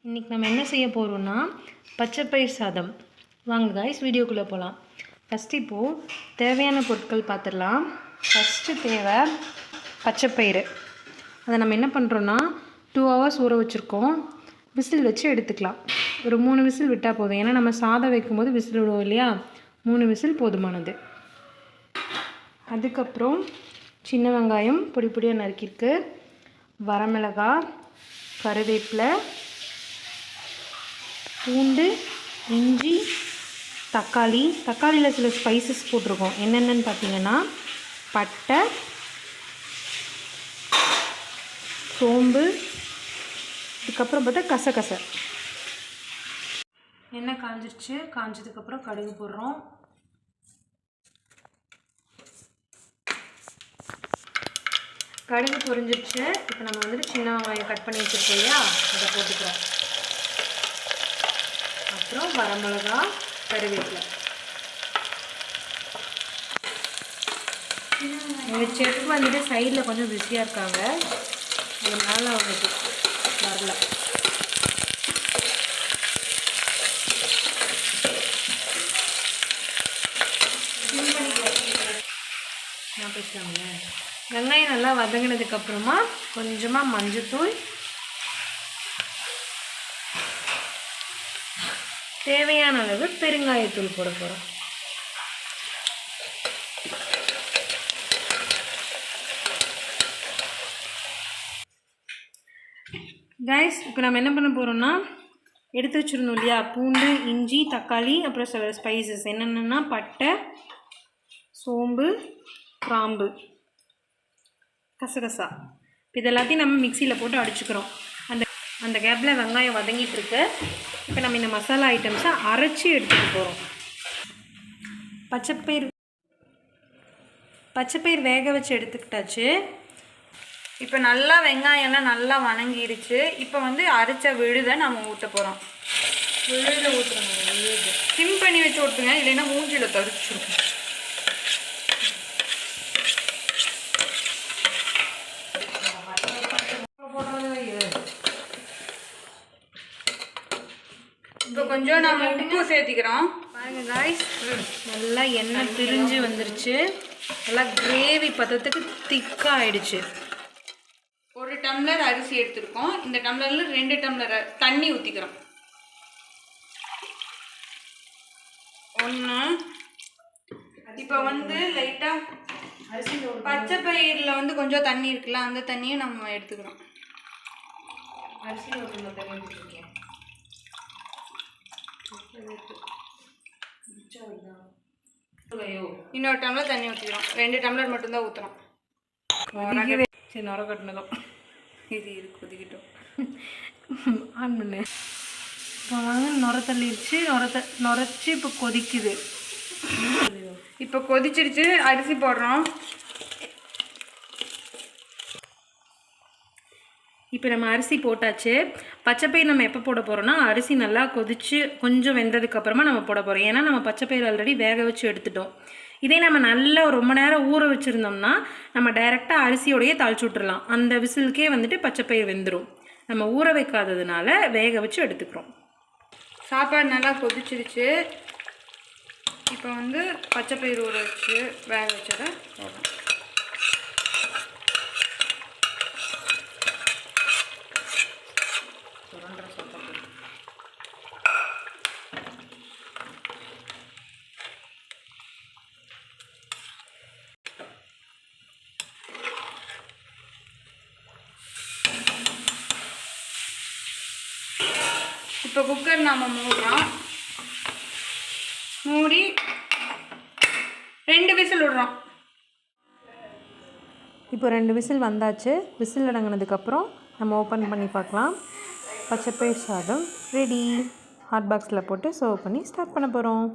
இன்றைக்கி நம்ம என்ன செய்ய போகிறோம்னா பச்சைப்பயிர் சாதம். வாங்க காய்ஸ் வீடியோக்குள்ளே போகலாம். ஃபஸ்ட்டு இப்போது தேவையான பொருட்கள் பார்த்துடலாம். ஃபஸ்ட்டு தேவை பச்சைப்பயிறு. அதை நம்ம என்ன பண்ணுறோன்னா 2 hours ஊற வச்சுருக்கோம். விசில் வச்சு எடுத்துக்கலாம். ஒரு 3 விசில் விட்டால் போதும். ஏன்னா நம்ம சாதம் வைக்கும்போது விசில் விடுவோம் இல்லையா, 3 விசில் போதுமானது. அதுக்கப்புறம் சின்ன வெங்காயம் பொடி பொடியாக நறுக்கியிருக்கு, வரமிளகாய், கருவேப்பிலை, பூண்டு, இஞ்சி, தக்காளியில் சில ஸ்பைசஸ் போட்டிருக்கோம். என்னென்னு பார்த்தீங்கன்னா பட்டை, சோம்பு, இதுக்கப்புறம் பார்த்தா கசகசை. எண்ணெய் காஞ்சிருச்சு. காஞ்சதுக்கப்புறம் கடுகு போடுறோம். கடுகு பொரிஞ்சிருச்சு. இப்போ நம்ம வந்துட்டு சின்ன வெங்காயம் கட் பண்ணி வச்சுருக்கோம் இல்லையா, அதை போட்டுக்கிறோம். அப்புறம் வரமிளகா, கருவேப்பிலை. எங்கள் செஃப் வந்துட்டு சைடில் கொஞ்சம் பிஸியாக இருக்காங்க, அதனால் அவங்களுக்கு வரல. நான் பேசலாம்ல. வெங்காயம் நல்லா வதங்கினதுக்கப்புறமா கொஞ்சமாக மஞ்சத்தூள், தேவையான அளவு பெருங்காயத்தூள் போட போகிறோம். கைஸ் இப்போ நம்ம என்ன பண்ண போகிறோம்னா, எடுத்து வச்சுருந்தோம் இல்லையா பூண்டு, இஞ்சி, தக்காளி, அப்புறம் சில ஸ்பைசஸ் என்னென்னா பட்டை, சோம்பு, கிராம்பு, கசகசா. இது எல்லாத்தையும் நம்ம மிக்சியில் போட்டு அடிச்சுக்கிறோம். அந்த கேப்பில் வெங்காயம் வதங்கிட்டுருக்கு. இப்போ நம்ம இந்த மசாலா ஐட்டம்ஸை அரைச்சி எடுத்துகிட்டு போகிறோம். பச்சைப்பயிர் வேக வச்சு எடுத்துக்கிட்டாச்சு. இப்போ நல்லா வெங்காயம்லாம் நல்லா வணங்கிடுச்சு. இப்போ வந்து அரைச்ச விழுதை நம்ம ஊற்ற போகிறோம். விழுதை ஊற்றுறோம். சிம் பண்ணி வச்சு ஊற்றுங்க, இல்லைன்னா மூஞ்சியில் தரிச்சிருக்கும். இப்போ கொஞ்சம் நம்ம உப்பு சேர்த்திக்கிறோம். பாருங்க காய்ஸ், நல்லா எண்ணெய் பிரிஞ்சு வந்துருச்சு. நல்லா கிரேவி பதத்துக்கு திக்காக ஆயிடுச்சு. 1 டம்ளர் அரிசி எடுத்துருக்கோம். இந்த டம்ளரில் 2 டம்ளர் தண்ணி ஊற்றிக்கிறோம். 1. இப்போ வந்து லைட்டாக அரிசி பச்சை பயிரில் வந்து கொஞ்சம் தண்ணி இருக்குல்ல, அந்த தண்ணியை நம்ம எடுத்துக்கிறோம். அரிசி இன்னொரு டம்ளர் தண்ணி ஊற்றிக்கிறோம். 2 டம்ளர் மட்டும்தான் ஊற்றுறோம். சரி, நுர கட்டினதும் இது கொதிக்கிட்டோம். ஆன் பண்ணு. இப்போ வந்து நுர தள்ளிடுச்சு. நுரைச்சி இப்போ கொதிக்குது. இப்போ கொதிச்சிடுச்சு. அரிசி போடுறோம். இப்போ நம்ம அரிசி போட்டாச்சு. பச்சைப்பயிர் நம்ம எப்போ போட போகிறோம்னா, அரிசி நல்லா கொதித்து கொஞ்சம் வெந்ததுக்கப்புறமா நம்ம போட போகிறோம். ஏன்னா நம்ம பச்சைப்பயிர் ஆல்ரெடி வேக வச்சு எடுத்துட்டோம். இதே நம்ம நல்லா ரொம்ப நேரம் ஊற வச்சுருந்தோம்னா நம்ம டைரெக்டாக அரிசியோடையே தாளிச்சு விட்டுறலாம். அந்த விசிலுக்கே வந்துட்டு பச்சைப்பயிர் வெந்துடும். நம்ம ஊற வைக்காததுனால வேக வச்சு எடுத்துக்கிறோம். சாப்பாடு நல்லா கொதிச்சிருச்சு. இப்போ வந்து பச்சைப்பயிர் ஊற வச்சு வேக வச்சதை போடுறோம். இப்போ குக்கர் நாம் மூடுறோம். மூடி 2 விசில் விடுறோம். இப்போ 2 விசில் வந்தாச்சு. விசில் அடங்கினதுக்கப்புறம் நம்ம ஓப்பன் பண்ணி பார்க்கலாம். பச்சைப்பயிர் சாதம் ரெடி. ஹாட் பாக்ஸில் போட்டு சர்வ் பண்ணி ஸ்டார்ட் பண்ண போகிறோம்.